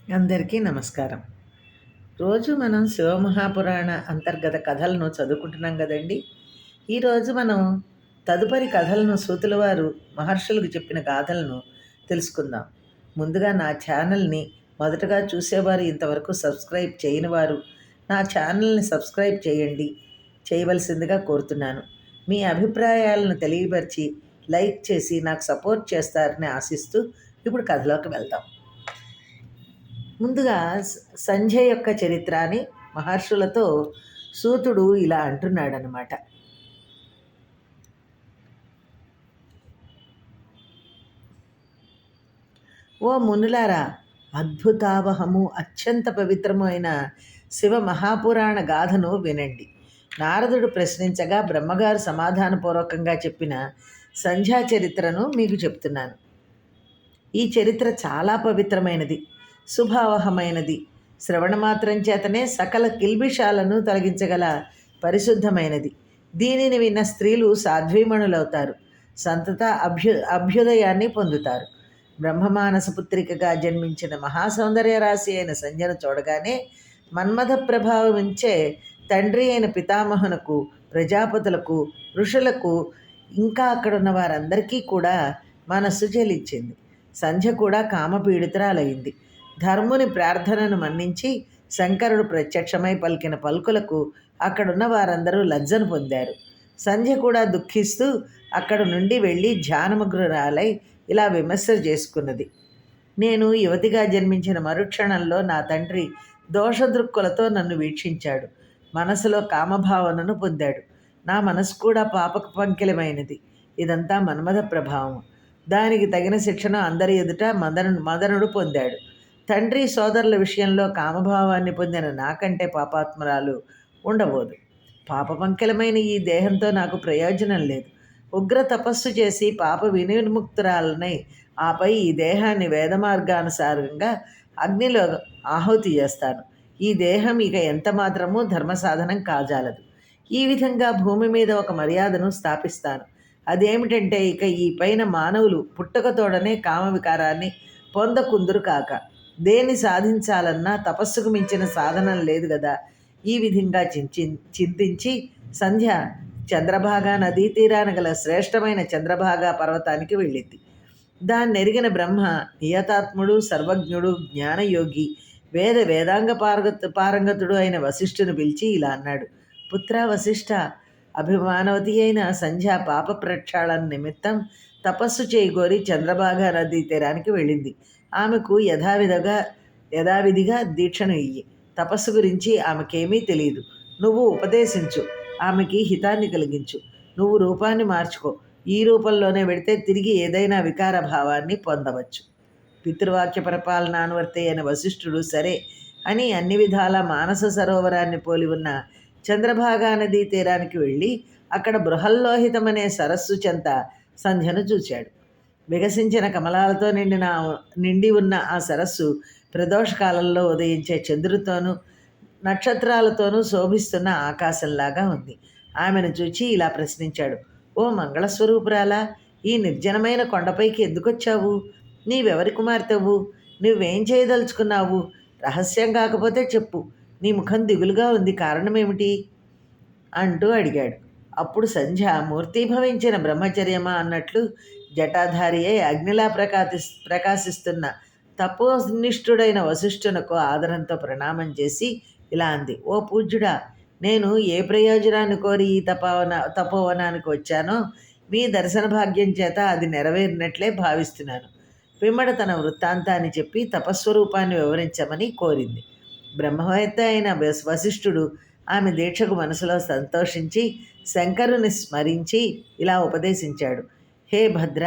అందరికీ నమస్కారం. రోజు మనం శివమహాపురాణ అంతర్గత కథలను చదువుకుంటున్నాం కదండీ! ఈరోజు మనం తదుపరి కథలను సూతుల వారు మహర్షులకు చెప్పిన గాథలను తెలుసుకుందాం. ముందుగా నా ఛానల్‌ని మొదటగా చూసేవారు ఇంతవరకు సబ్స్క్రైబ్ చేయని వారు నా ఛానల్‌ని సబ్స్క్రైబ్ చేయండి. చేయవలసిందిగా కోరుతున్నాను. మీ అభిప్రాయాలను తెలియపరిచి, లైక్ చేసి నాకు సపోర్ట్ చేస్తారని ఆశిస్తూ ఇప్పుడు కథలోకి వెళ్దాం. ముందుగా సంజయ్ యొక్క చరిత్ర అని మహర్షులతో సూతుడు ఇలా అంటున్నాడనమాట. ఓ మునులారా, అద్భుతావహము అత్యంత పవిత్రమైన శివ మహాపురాణ గాథను వినండి. నారదుడు ప్రశ్నించగా బ్రహ్మగారు సమాధానపూర్వకంగా చెప్పిన సంధ్యా చరిత్రను మీకు చెప్తున్నాను. ఈ చరిత్ర చాలా పవిత్రమైనది, శుభావహమైనది. శ్రవణ మాత్రం చేతనే సకల కిల్బిషాలను తొలగించగల పరిశుద్ధమైనది. దీనిని విన్న స్త్రీలు సాధ్వీమణులవుతారు, సంతత అభ్యుదయాన్ని పొందుతారు. బ్రహ్మమానస పుత్రికగా జన్మించిన మహాసౌందర్య రాశి అయిన సంధ్యను చూడగానే మన్మథ ప్రభావించే తండ్రి అయిన పితామహునకు, ప్రజాపతులకు, ఋషులకు, ఇంకా అక్కడున్న వారందరికీ కూడా మనస్సు చెలించింది. సంధ్య కూడా కామపీడితురాలయ్యింది. ధర్ముని ప్రార్థనను మన్నించి శంకరుడు ప్రత్యక్షమై పలికిన పలుకులకు అక్కడున్న వారందరూ లజ్జను పొందారు. సంధ్య కూడా దుఃఖిస్తూ అక్కడి నుండి వెళ్ళి ధ్యానమగ్నురాలై ఇలా విమర్శ చేసుకున్నది. నేను యువతిగా జన్మించిన మరుక్షణంలో నా తండ్రి దోషదృక్కులతో నన్ను వీక్షించాడు. మనసులో కామభావనను పొందాడు. నా మనసు కూడా పాపకు పంకిలమైనది. ఇదంతా మన్మథ ప్రభావం. దానికి తగిన శిక్షను అందరి ఎదుట మదనుడు పొందాడు. తండ్రి సోదరుల విషయంలో కామభావాన్ని పొందిన నాకంటే పాపాత్మరాలు ఉండబోదు. పాపపంకిలమైన ఈ దేహంతో నాకు ప్రయోజనం లేదు. ఉగ్ర తపస్సు చేసి పాప వినిర్ముక్తురాలనై ఆపై ఈ దేహాన్ని వేదమార్గానుసారంగా అగ్నిలో ఆహుతి చేస్తాను. ఈ దేహం ఇక ఎంత మాత్రమూ ధర్మసాధనం కాజాలదు. ఈ విధంగా భూమి మీద ఒక మర్యాదను స్థాపిస్తాను. అదేమిటంటే ఇక ఈ పైన మానవులు పుట్టకతోడనే కామ వికారాన్ని పొందకుందురు కాక. దేన్ని సాధించాలన్నా తపస్సుకు మించిన సాధనం లేదు కదా. ఈ విధంగా చింతించి సంధ్య చంద్రభాగా నదీ తీరాన గల శ్రేష్టమైన చంద్రభాగా పర్వతానికి వెళ్ళింది. దాన్ని ఎరిగిన బ్రహ్మ నియతాత్ముడు, సర్వజ్ఞుడు, జ్ఞానయోగి, వేదాంగ పారంగతుడు అయిన వశిష్ఠుని పిలిచి ఇలా అన్నాడు. పుత్ర వశిష్ఠ, అభిమానవతి అయిన సంధ్య పాప ప్రక్షాళన నిమిత్తం తపస్సు చేయగోరి చంద్రభాగా నదీ తీరానికి వెళ్ళింది. ఆమెకు యథావిధిగా దీక్షను ఇయ్యి. తపస్సు గురించి ఆమెకేమీ తెలియదు. నువ్వు ఉపదేశించు, ఆమెకి హితాన్ని కలిగించు. నువ్వు రూపాన్ని మార్చుకో. ఈ రూపంలోనే వెడితే తిరిగి ఏదైనా వికార భావాన్ని పొందవచ్చు. పితృవాక్య పరిపాలన అనువర్తి అయిన వశిష్ఠుడు సరే అని అన్ని విధాల మానస సరోవరాన్ని పోలి ఉన్న చంద్రభాగా నదీ తీరానికి వెళ్ళి అక్కడ బృహల్లోహితమనే సరస్సు చెంత సంధ్యను చూశాడు. వికసించిన కమలాలతో నిండి ఉన్న ఆ సరస్సు ప్రదోషకాలంలో ఉదయించే చంద్రుడితోనూ నక్షత్రాలతోనూ శోభిస్తున్న ఆకాశంలాగా ఉంది. ఆమెను చూచి ఇలా ప్రశ్నించాడు. ఓ మంగళస్వరూపురాలా, ఈ నిర్జనమైన కొండపైకి ఎందుకొచ్చావు? నీవెవరి కుమార్తెవు? నువ్వేం చేయదలుచుకున్నావు? రహస్యం కాకపోతే చెప్పు. నీ ముఖం దిగులుగా ఉంది, కారణమేమిటి అంటూ అడిగాడు. అప్పుడు సంధ్య మూర్తీభవించిన బ్రహ్మచర్యమా అన్నట్లు జటాధారి అయి అగ్నిలా ప్రకాశిస్తున్న తపోనిష్ఠుడైన వశిష్ఠునకు ఆదరంతో ప్రణామం చేసి ఇలా అంది. ఓ పూజ్యుడా, నేను ఏ ప్రయోజనాన్ని కోరి ఈ తపోవనానికి వచ్చానో మీ దర్శన భాగ్యం చేత అది నెరవేరినట్లే భావిస్తున్నాను. పిమ్మట తన వృత్తాంతాన్ని చెప్పి తపస్వరూపాన్ని వివరించమని కోరింది. బ్రహ్మవేత్త అయిన వశిష్ఠుడు ఆమె దీక్షకు మనసులో సంతోషించి శంకరుని స్మరించి ఇలా ఉపదేశించాడు. హే భద్ర,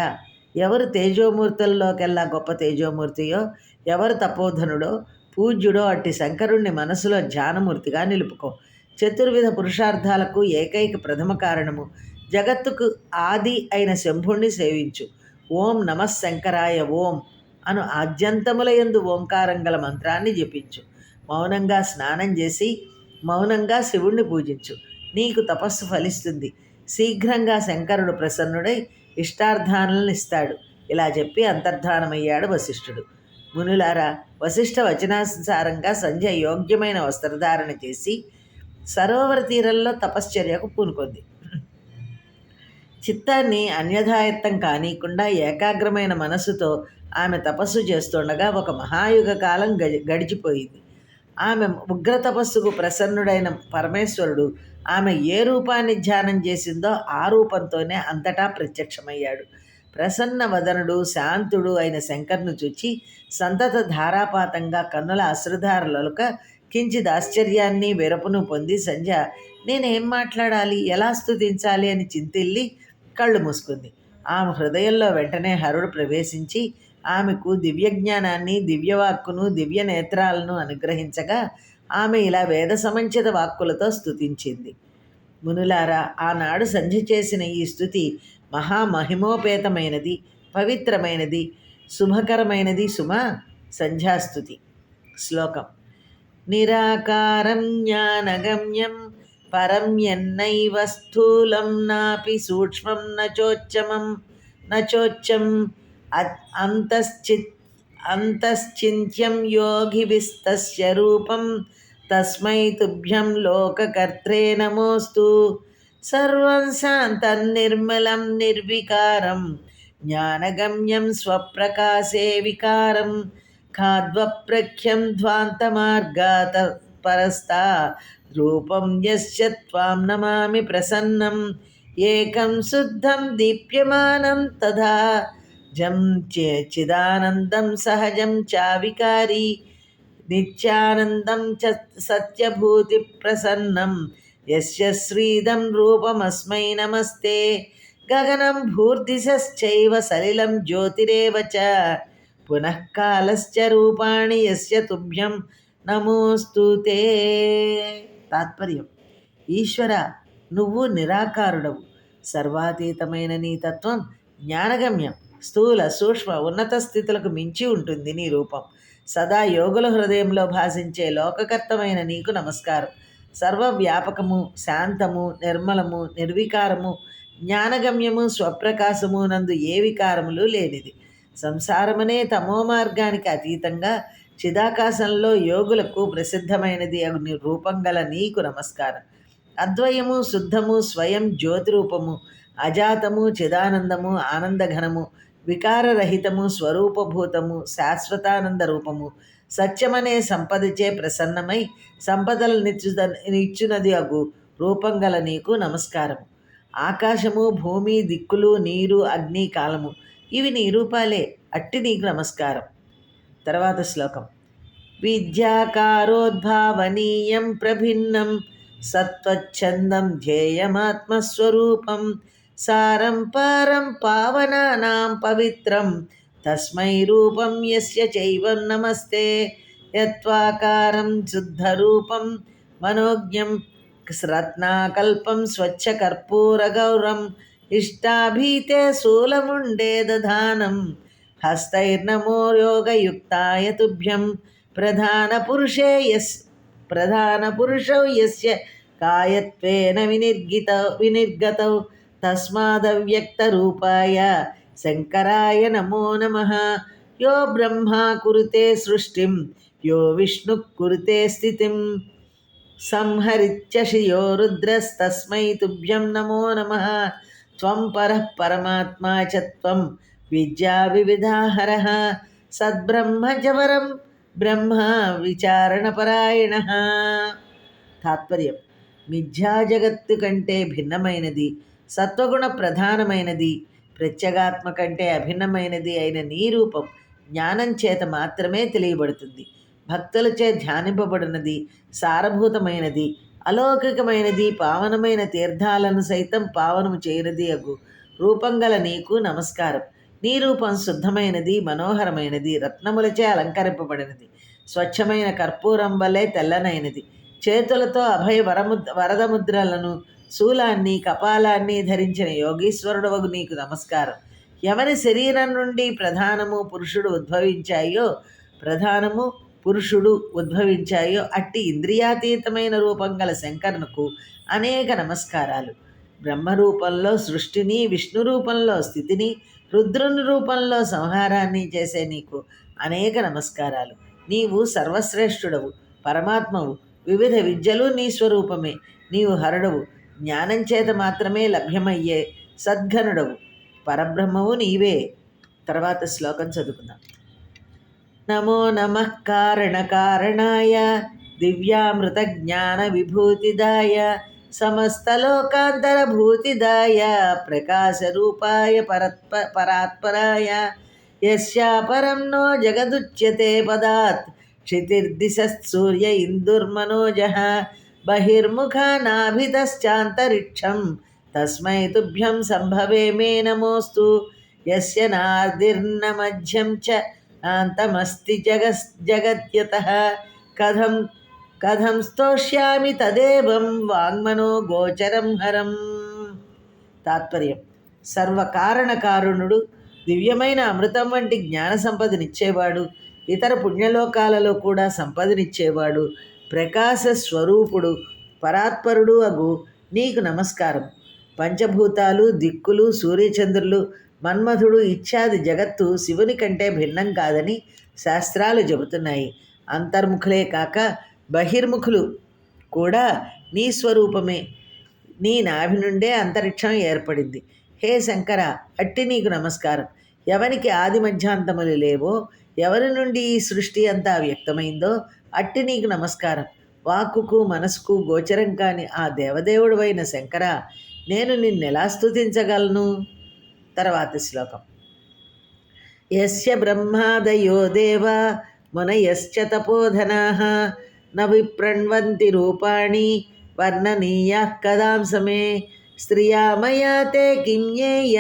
ఎవరు తేజోమూర్తుల్లోకెల్లా గొప్ప తేజోమూర్తియో, ఎవరు తపోధనుడో పూజ్యుడో అట్టి శంకరుణ్ణి మనసులో ధ్యానమూర్తిగా నిలుపుకో. చతుర్విధ పురుషార్థాలకు ఏకైక ప్రథమ కారణము జగత్తుకు ఆది అయిన శంభుణ్ణి సేవించు. ఓం నమఃశంకరాయ ఓం అను ఆద్యంతములయందు ఓంకారం గల మంత్రాన్ని జపించు. మౌనంగా స్నానం చేసి మౌనంగా శివుణ్ణి పూజించు. నీకు తపస్సు ఫలిస్తుంది. శీఘ్రంగా శంకరుడు ప్రసన్నుడై ఇష్టార్థాలను ఇస్తాడు. ఇలా చెప్పి అంతర్ధానమయ్యాడు వశిష్ఠుడు. మునులారా, వశిష్ఠ వచనానుసారంగా సంధ్య యోగ్యమైన వస్త్రధారణ చేసి సరోవర తీరంలో తపశ్చర్యకు పూనుకొంది. చిత్తాన్ని అన్యథాయత్తం కానీయకుండా ఏకాగ్రమైన మనస్సుతో ఆమె తపస్సు చేస్తుండగా ఒక మహాయుగ కాలం గడిచిపోయింది. ఆమె ఉగ్ర తపస్సుకు ప్రసన్నుడైన పరమేశ్వరుడు ఆమె ఏ రూపాన్ని ధ్యానం చేసిందో ఆ రూపంతోనే అంతటా ప్రత్యక్షమయ్యాడు. ప్రసన్న వదనుడు శాంతుడు అయిన శంకర్ను చూచి సంతత ధారాపాతంగా కన్నుల అశ్రుధారలొలక కించిత్ ఆశ్చర్యాన్ని వెరపును పొంది సంధ్య నేనేం మాట్లాడాలి, ఎలా స్తుతించాలి అని చింతిల్లి కళ్ళు మూసుకుంది. ఆమె హృదయంలో వెంటనే హరుడు ప్రవేశించి ఆమెకు దివ్యజ్ఞానాన్ని, దివ్యవాక్కును, దివ్య నేత్రాలను అనుగ్రహించగా ఆమె ఇలా వేద సమంచిత వాక్కులతో స్తుతించింది. మునులారా, ఆనాడు సంధ్య చేసిన ఈ స్థుతి మహామహిమోపేతమైనది, పవిత్రమైనది, శుభకరమైనది సుమా. సంధ్యాస్తుతి. శ్లోకం. నిరాకారం జ్ఞానగమ్యం పరం యన్నైవ స్థూలం నాపి సూక్ష్మం నచోచ్చం అంతశ్చింత్యం యోగిభిస్తస్య రూపం తస్మై తుభ్యం లోకకర్త్రే నమోస్తు. సర్వం శాంతం నిర్మలం నిర్వికారం జ్ఞానగమ్యం స్వప్రకాశే వికారం ఖాద్వప్రఖ్యం ధ్వాంతమార్గాత పరస్తా రూపం యస్య త్వాం నమామి ప్రసన్నం ఏకం శుద్ధం దీప్యమానం తథా జం చిదానందం సహజం చావికారి నిత్యానందం చ సత్యభూతి ప్రసన్నం యస్య శ్రీదం రూపమస్మై నమస్తే. గగనం భూర్దిశశ్చైవ సలిలం జ్యోతిరేవ చ పునః కాలశ్చ రూపాణి యస్య తుభ్యం నమోస్తుతే. తాత్పర్యం. ఈశ్వర, నువ్వు నిరాకారుడవు. సర్వాతీతమైన నీ తత్వం జ్ఞానగమ్యం. స్థూల సూక్ష్మ ఉన్నత స్థితులకు మించి ఉంటుంది నీ రూపం. సదా యోగుల హృదయంలో భాషించే లోకకర్తమైన నీకు నమస్కారం. సర్వవ్యాపకము, శాంతము, నిర్మలము, నిర్వికారము, జ్ఞానగమ్యము, స్వప్రకాశము నందు ఏ వికారములు లేనిది. సంసారమనే తమో మార్గానికి అతీతంగా చిదాకాశంలో యోగులకు ప్రసిద్ధమైనది అగు రూపం గల నీకు నమస్కారం. అద్వయము, శుద్ధము, స్వయం జ్యోతిరూపము, అజాతము, చిదానందము, ఆనందఘనము, వికారరహితము, స్వరూపభూతము, శాశ్వతానంద రూపము, సత్యమనే సంపదచే ప్రసన్నమై సంపదలు నిచ్చునది అగు రూపం గల నీకు నమస్కారము. ఆకాశము, భూమి, దిక్కులు, నీరు, అగ్ని, కాలము ఇవి నీ రూపాలే. అట్టి నీకు నమస్కారం. తర్వాత శ్లోకం. విద్యాకారోద్భావనీయం ప్రభిన్నం సత్వచ్ఛందం ధ్యేయమాత్మస్వరూపం సారం పారం పావనానాం పవిత్రం తస్మై రూపం యస్య చైవం నమస్తే. యత్వాకారం శుద్ధరూపం మనోజ్ఞం రత్నాకల్పం స్వచ్ఛకర్పూరగౌరం ఇష్టాభీతే శూలముండే దధానం హస్తైర్నమో యోగయుక్తాయ తుభ్యం ప్రధానపురుషౌ యస్య కాయత్వేన వినిర్గతౌ తస్మాదవ్యక్తరూపాయ శంకరాయ నమో నమః. యో బ్రహ్మా కురుతే సృష్టిం యో విష్ణుః కురుతే స్థితిం సంహరిత్యషి యో రుద్రస్తస్మై తుభ్యం నమో నమః. త్వం పరః పరమాత్మా చ త్వం విద్యా వివిధాహరః సద్బ్రహ్మజవరం బ్రహ్మ విచారణపరాయణః. తాత్పర్యం. మిథ్యా జగత్తు కంటే భిన్నమైనది, సత్వగుణ ప్రధానమైనది, ప్రత్యేగాత్మ కంటే అభిన్నమైనది అయిన నీ రూపం జ్ఞానం చేత మాత్రమే తెలియబడుతుంది. భక్తులచే ధ్యానింపబడినది, సారభూతమైనది, అలౌకికమైనది, పావనమైన తీర్థాలను సైతం పావనము చేయనది అగు రూపం గల నీకు నమస్కారం. నీ రూపం శుద్ధమైనది, మనోహరమైనది, రత్నములచే అలంకరింపబడినది, స్వచ్ఛమైన కర్పూరం వలె తెల్లనైనది. చేతులతో అభయ వరదముద్రలను, శూలాన్ని, కపాలాన్ని ధరించిన యోగీశ్వరుడు వగు నీకు నమస్కారం. ఎవరి శరీరం నుండి ప్రధానము పురుషుడు ఉద్భవించాయో అట్టి ఇంద్రియాతీతమైన రూపం గల శంకరునకు అనేక నమస్కారాలు. బ్రహ్మరూపంలో సృష్టిని, విష్ణు రూపంలో స్థితిని, రుద్రుని రూపంలో సంహారాన్ని చేసే నీకు అనేక నమస్కారాలు. నీవు సర్వశ్రేష్ఠుడవు, పరమాత్మవు, వివిధ విద్యలు నీ స్వరూపమే. నీవు హరుడవు, జ్ఞానం చేత మాత్రమే లభ్యమయ్యే సద్ఘనుడవు, పరబ్రహ్మవు నీవే. తర్వాత శ్లోకం చదువుకుందాం. నమో నమః కారణకారణాయ దివ్యామృత జ్ఞాన విభూతిదాయ సమస్తలోకాంతరభూతిదాయ ప్రకాశరూపాయ పరాత్పరాయ యస్యాపరం నో జగదుచ్యతే పదాత్ క్షితిర్దిశత్ సూర్య ఇందుర్మనోజః బహిర్ముఖానాభితశ్చాంతరిక్షం తస్మై తుభ్యం సంభవే మే నమోస్తు యస్య నార్దిర్న మధ్యం చ నాంతమస్తి జగత్యతః కథం స్తోష్యామి తదేవం వాంగ్మనో గోచరం హరం. తాత్పర్యం: సర్వకారణకారుణుడు, దివ్యమైన అమృతం వంటి జ్ఞాన సంపదనిచ్చేవాడు, ఇతర పుణ్యలోకాలలో కూడా సంపదనిచ్చేవాడు, ప్రకాశ స్వరూపుడు, పరాత్పరుడు అగు నీకు నమస్కారం. పంచభూతాలు, దిక్కులు, సూర్యచంద్రులు, మన్మధుడు ఇత్యాది జగత్తు శివుని కంటే భిన్నం కాదని శాస్త్రాలు చెబుతున్నాయి. అంతర్ముఖులే కాక బహిర్ముఖులు కూడా నీ స్వరూపమే. నీ నాభి నుండే అంతరిక్షం ఏర్పడింది. హే శంకర, అట్టి నీకు నమస్కారం. ఎవనికి ఆది మధ్యాంతములు లేవో, ఎవరి నుండి ఈ సృష్టి అంతా వ్యక్తమైందో అట్టి నీకు నమస్కారం. వాక్కుకు మనసుకు గోచరం కాని ఆ దేవదేవుడు అయిన శంకర, నేను నిన్నెలా స్తుతించగలను? తర్వాత శ్లోకం. యస్య బ్రహ్మాదయో దేవా మునయశ్చ తపోధనాః న విప్రణ్వంతి రూపాణి వర్ణనీయాః కదాంసమే స్త్రియా మయా తే కిం జ్ఞేయ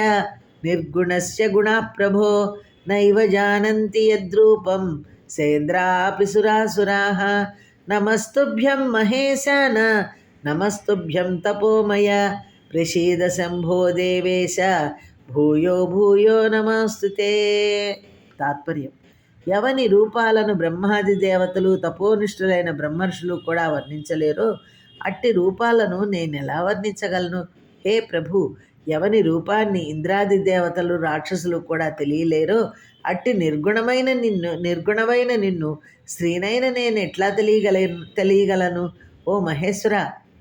నిర్గుణస్య గుణః ప్రభో నైవ జానంతి యద్రూపం సేంద్రాపి సురాసురాః నమస్తుభ్యం మహేశాన నమస్తుభ్యం తపోమయ ప్రసీద శంభో దేవేశ భూయో భూయో నమస్తుతే. తాత్పర్యం: ఎవని రూపాలను బ్రహ్మాది దేవతలు, తపోనిష్ఠులైన బ్రహ్మర్షులు కూడా వర్ణించలేరో అట్టి రూపాలను నేనెలా వర్ణించగలను? హే ప్రభు, ఎవని రూపాన్ని ఇంద్రాది దేవతలు, రాక్షసులు కూడా తెలియలేరో అట్టి నిర్గుణమైన నిన్ను స్త్రీనైన నేను ఎట్లా తెలియగలను? ఓ మహేశ్వర,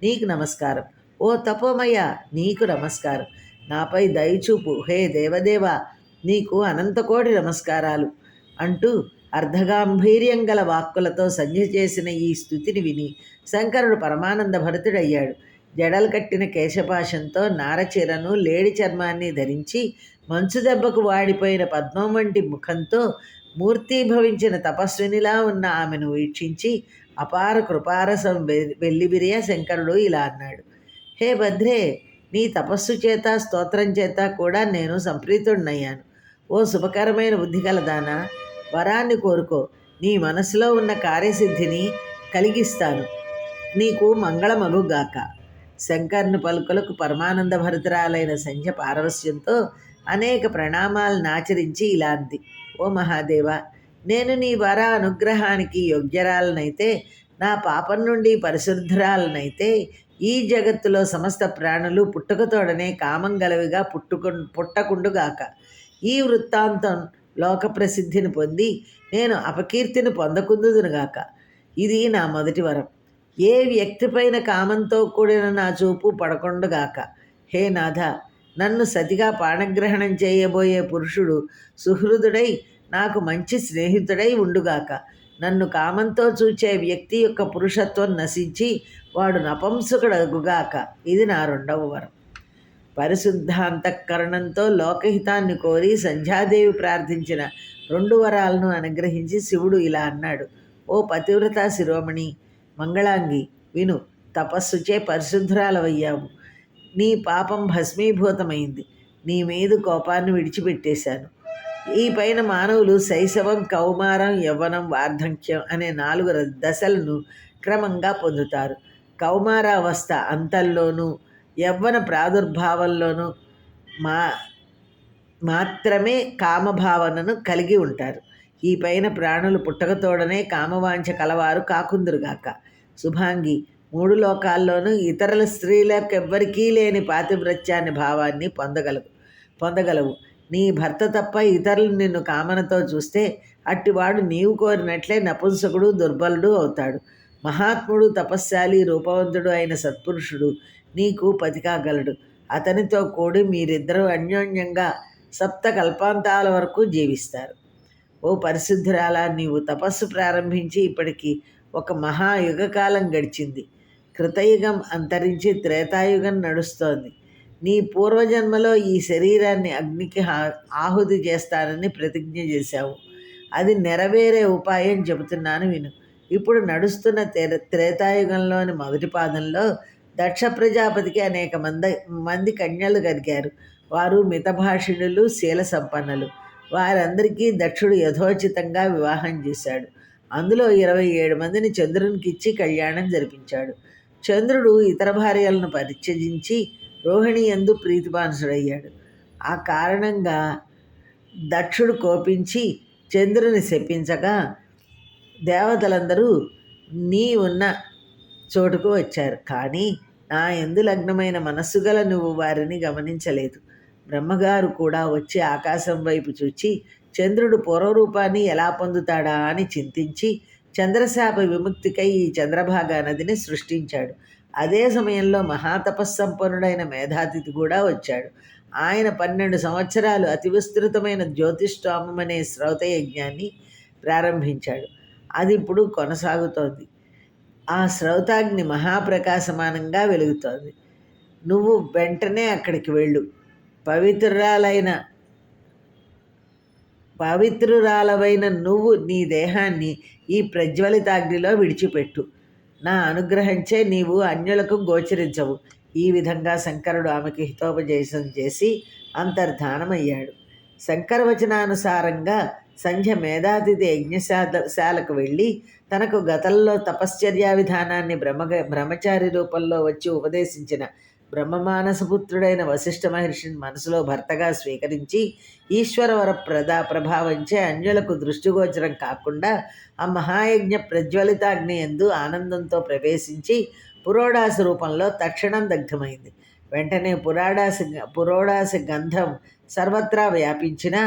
నీకు నమస్కారం. ఓ తపోమయ, నీకు నమస్కారం. నాపై దయచూపు హే దేవదేవ, నీకు అనంతకోటి నమస్కారాలు అంటూ అర్ధగాంభీర్యం గల వాక్కులతో సంధ్య చేసిన ఈ స్తుతిని విని శంకరుడు పరమానంద భరితుడయ్యాడు. జడలు కట్టిన కేశపాశంతో నారచీరను, లేడి చర్మాన్ని ధరించి మంచు దెబ్బకు వాడిపోయిన పద్మం వంటి ముఖంతో మూర్తీభవించిన తపస్వినిలా ఉన్న ఆమెను వీక్షించి అపార కృపారసం వెల్లివిరియ శంకరుడు ఇలా అన్నాడు. హే భద్రే, నీ తపస్సు చేత, స్తోత్రం చేత కూడా నేను సంప్రీతుడినయ్యాను. ఓ శుభకరమైన బుద్ధి కలదానా, వరాన్ని కోరుకో. నీ మనసులో ఉన్న కార్యసిద్ధిని కలిగిస్తాను. నీకు మంగళమగుగాక. శంకరుని పలుకులకు పరమానంద భరితురాలైన సంధ్య పారవస్యంతో అనేక ప్రణామాలను ఆచరించి ఇలా అంది. ఓ మహాదేవ, నేను నీ వర అనుగ్రహానికి యోగ్యరాలనైతే, నా పాపం నుండి పరిశుద్ధరాలనైతే ఈ జగత్తులో సమస్త ప్రాణులు పుట్టుకతోడనే కామం గలవిగా పుట్టకుండుగాక. ఈ వృత్తాంతం లోక ప్రసిద్ధిని పొంది నేను అపకీర్తిని పొందకుందునుగాక. ఇది నా మొదటి వరం. ఏ వ్యక్తిపైన కామంతో కూడిన నా చూపు పడకుండుగాక. హే నాథ, నన్ను సతిగా పాణగ్రహణం చేయబోయే పురుషుడు సుహృదుడై నాకు మంచి స్నేహితుడై ఉండుగాక. నన్ను కామంతో చూచే వ్యక్తి యొక్క పురుషత్వం నశించి వాడు నపంసకుడగుగాక. ఇది నా రెండవ వరం. పరిశుద్ధాంతఃకరణంతో లోకహితాన్ని కోరి సంధ్యాదేవి ప్రార్థించిన 2 వరాలను అనుగ్రహించి శివుడు ఇలా అన్నాడు. ఓ పతివ్రతా శిరోమణి, మంగళాంగి, విను. తపస్సుచే పరిశుద్ధురాలవయ్యావు. నీ పాపం భస్మీభూతమైంది. నీ మీద కోపాన్ని విడిచిపెట్టేశాను. ఈ పైన మానవులు శైశవం, కౌమారం, యవ్వనం, వార్ధక్యం అనే 4 దశలను క్రమంగా పొందుతారు. కౌమారావస్థ అంతంలోనూ యవ్వన ప్రాదుర్భావంలోనూ మాత్రమే కామభావనను కలిగి ఉంటారు. ఈ పైన ప్రాణులు పుట్టకతోడనే కామవాంఛ కలవారు కాకుందురుగాక. శుభాంగి, 3 లోకాల్లోనూ ఇతరుల స్త్రీలకెవ్వరికీ లేని పాతివ్రత్యాన్ని భావాన్ని పొందగలవు. నీ భర్త తప్ప ఇతరులు నిన్ను కామనతో చూస్తే అట్టివాడు నీవు కోరినట్లే నపుంసకుడు దుర్బలుడు అవుతాడు. మహాత్ముడు తపశ్శాలి రూపవంతుడు అయిన సత్పురుషుడు నీకు పతికాగలడు. అతనితో కూడి మీరిద్దరూ అన్యోన్యంగా సప్త కల్పాంతాల వరకు జీవిస్తారు. ఓ పరిశుద్ధురాలా, నీవు తపస్సు ప్రారంభించి ఇప్పటికి ఒక మహాయుగకాలం గడిచింది. కృతయుగం అంతరించి త్రేతాయుగం నడుస్తోంది. నీ పూర్వజన్మలో ఈ శరీరాన్ని అగ్నికి ఆహుతి చేస్తానని ప్రతిజ్ఞ చేశావు. అది నెరవేరే ఉపాయం చెబుతున్నాను విను. ఇప్పుడు నడుస్తున్న త్రేతాయుగంలోని మొదటి పాదంలో దక్ష ప్రజాపతికి అనేక మంది కన్యలు కలిగారు. వారు మితభాషిణులు, శీల సంపన్నులు. వారందరికీ దక్షుడు యథోచితంగా వివాహం చేశాడు. అందులో 27 మందిని చంద్రునికి ఇచ్చి కళ్యాణం జరిపించాడు. చంద్రుడు ఇతర భార్యలను పరిత్యజించి రోహిణి యందు ప్రీతిపానుసుడయ్యాడు. ఆ కారణంగా దక్షుడు కోపించి చంద్రుని శపించగా దేవతలందరూ నీ ఉన్న చోటుకు వచ్చారు. కానీ నా యందు లగ్నమైన మనస్సు గల నువ్వు వారిని గమనించలేదు. బ్రహ్మగారు కూడా వచ్చి ఆకాశం వైపు చూచి చంద్రుడు పూర్వరూపాన్ని ఎలా పొందుతాడా అని చింతించి చంద్రశాప విముక్తికై ఈ చంద్రభాగా నదిని సృష్టించాడు. అదే సమయంలో మహాతపస్సంపన్నుడైన మేధాతిథి కూడా వచ్చాడు. ఆయన 12 సంవత్సరాలు అతి విస్తృతమైన జ్యోతిష్ఠోమం అనే శ్రౌత యజ్ఞాన్ని ప్రారంభించాడు. అది ఇప్పుడు కొనసాగుతోంది. ఆ శ్రౌతాగ్ని మహాప్రకాశమానంగా వెలుగుతోంది. నువ్వు వెంటనే అక్కడికి వెళ్ళు. పవిత్రురాలవైన నువ్వు నీ దేహాన్ని ఈ ప్రజ్వలితాగ్నిలో విడిచిపెట్టు. నా అనుగ్రహించే నీవు అన్యులకు గోచరించవు. ఈ విధంగా శంకరుడు ఆమెకు హితోపదేశం చేసి అంతర్ధానమయ్యాడు. శంకరవచనానుసారంగా సంధ్య మేధాతిథి యజ్ఞశాలకు వెళ్ళి తనకు గతంలో తపశ్చర్యా విధానాన్ని బ్రహ్మచారి రూపంలో వచ్చి ఉపదేశించిన బ్రహ్మమానసపుత్రుడైన వశిష్ఠ మహర్షిని మనసులో భర్తగా స్వీకరించి ఈశ్వరవర ప్రభావంచే అన్యులకు దృష్టిగోచరం కాకుండా ఆ మహాయజ్ఞ ప్రజ్వలితాగ్ని యందు ఆనందంతో ప్రవేశించి పురోడాసి రూపంలో తక్షణం దగ్ధమైంది. వెంటనే పురోడాసి గంధం సర్వత్రా వ్యాపించిన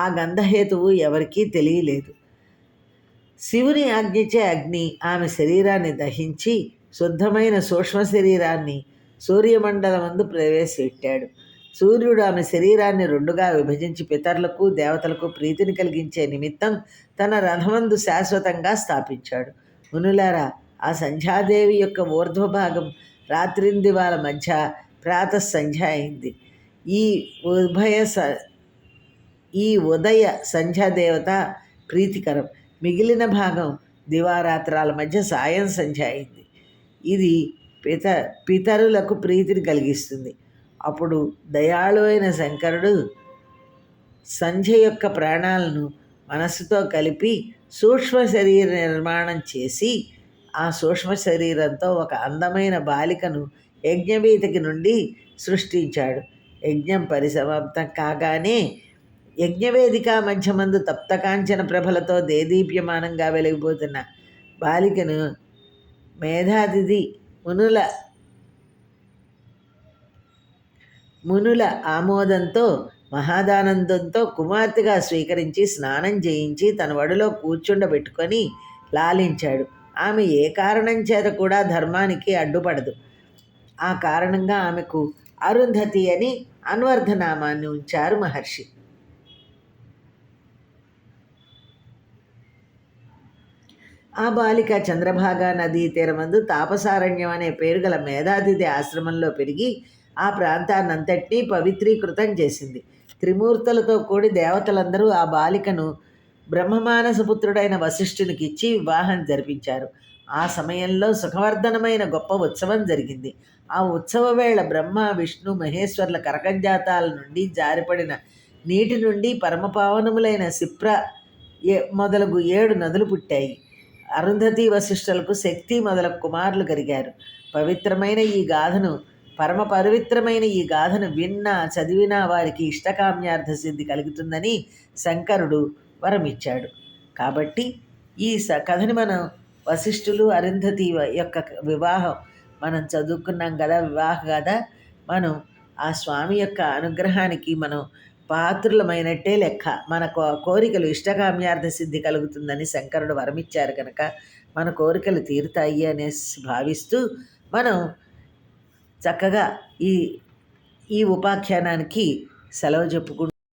ఆ గంధహేతువు ఎవరికీ తెలియలేదు. శివుని ఆజ్ఞచే అగ్ని ఆమె శరీరాన్ని దహించి శుద్ధమైన సూక్ష్మ శరీరాన్ని సూర్యమండలమందు ప్రవేశపెట్టాడు. సూర్యుడు ఆమె శరీరాన్ని 2గా విభజించి పితరులకు దేవతలకు ప్రీతిని కలిగించే నిమిత్తం తన రథమందు శాశ్వతంగా స్థాపించాడు. మునులారా, ఆ సంధ్యాదేవి యొక్క ఊర్ధ్వభాగం రాత్రిందివాల మధ్య ప్రాతఃసంధ్య అయింది. ఈ ఉదయ సంధ్యాదేవత ప్రీతికరం. మిగిలిన భాగం దివారాత్రాల మధ్య సాయం సంధ్య అయింది. ఇది పితరులకు ప్రీతిని కలిగిస్తుంది. అప్పుడు దయాళు అయిన శంకరుడు సంధ్య యొక్క ప్రాణాలను మనస్సుతో కలిపి సూక్ష్మ శరీర నిర్మాణం చేసి ఆ సూక్ష్మ శరీరంతో ఒక అందమైన బాలికను యజ్ఞవీతికి నుండి సృష్టించాడు. యజ్ఞం పరిసమాప్తం కాగానే యజ్ఞవేదిక మధ్యమందు తప్తకాంచన ప్రభలతో దేదీప్యమానంగా వెలిగిపోతున్న బాలికను మేధాతిథి మునుల ఆమోదంతో మహాదానందంతో కుమార్తెగా స్వీకరించి స్నానం చేయించి తన వడిలో కూర్చుండబెట్టుకొని లాలించాడు. ఆమె ఏ కారణం చేత కూడా ధర్మానికి అడ్డుపడదు. ఆ కారణంగా ఆమెకు అరుంధతి అని అన్వర్థనామాన్ని ఉంచారు మహర్షి. ఆ బాలిక చంద్రభాగా నదీ తీరమందు తాపసారణ్యం అనే పేరు గల మేధాతిథి ఆశ్రమంలో పెరిగి ఆ ప్రాంతాన్నంతటినీ పవిత్రీకృతం చేసింది. త్రిమూర్తులతో కూడి దేవతలందరూ ఆ బాలికను బ్రహ్మమానసపుత్రుడైన వశిష్ఠునికి ఇచ్చి వివాహం జరిపించారు. ఆ సమయంలో సుఖవర్ధనమైన గొప్ప ఉత్సవం జరిగింది. ఆ ఉత్సవ వేళ బ్రహ్మ, విష్ణు, మహేశ్వర్ల కరకంజాతాల నుండి జారిపడిన నీటి నుండి పరమపావనములైన సిప్ర మొదలగు 7 నదులు పుట్టాయి. అరుంధతి వశిష్ఠులకు శక్తి మొదలగు కుమారులు కలిగారు. పరమ పవిత్రమైన ఈ గాథను విన్నా చదివినా వారికి ఇష్టకామ్యార్థ సిద్ధి కలుగుతుందని శంకరుడు వరమిచ్చాడు. కాబట్టి ఈ కథని మనం వశిష్ఠులు అరుంధతి యొక్క వివాహం మనం చదువుకున్నాం కదా, వివాహ కథ. మనం ఆ స్వామి యొక్క అనుగ్రహానికి మనం పాత్రులమైనట్టే లెక్క. మన కోరికలు ఇష్టకామ్యార్థ సిద్ధి కలుగుతుందని శంకరుడు వరమిచ్చారు కనుక మన కోరికలు తీరుతాయి అనేసి భావిస్తూ మనం చక్కగా ఈ ఈ ఉపాఖ్యానానికి సెలవు చెప్పుకుంటూ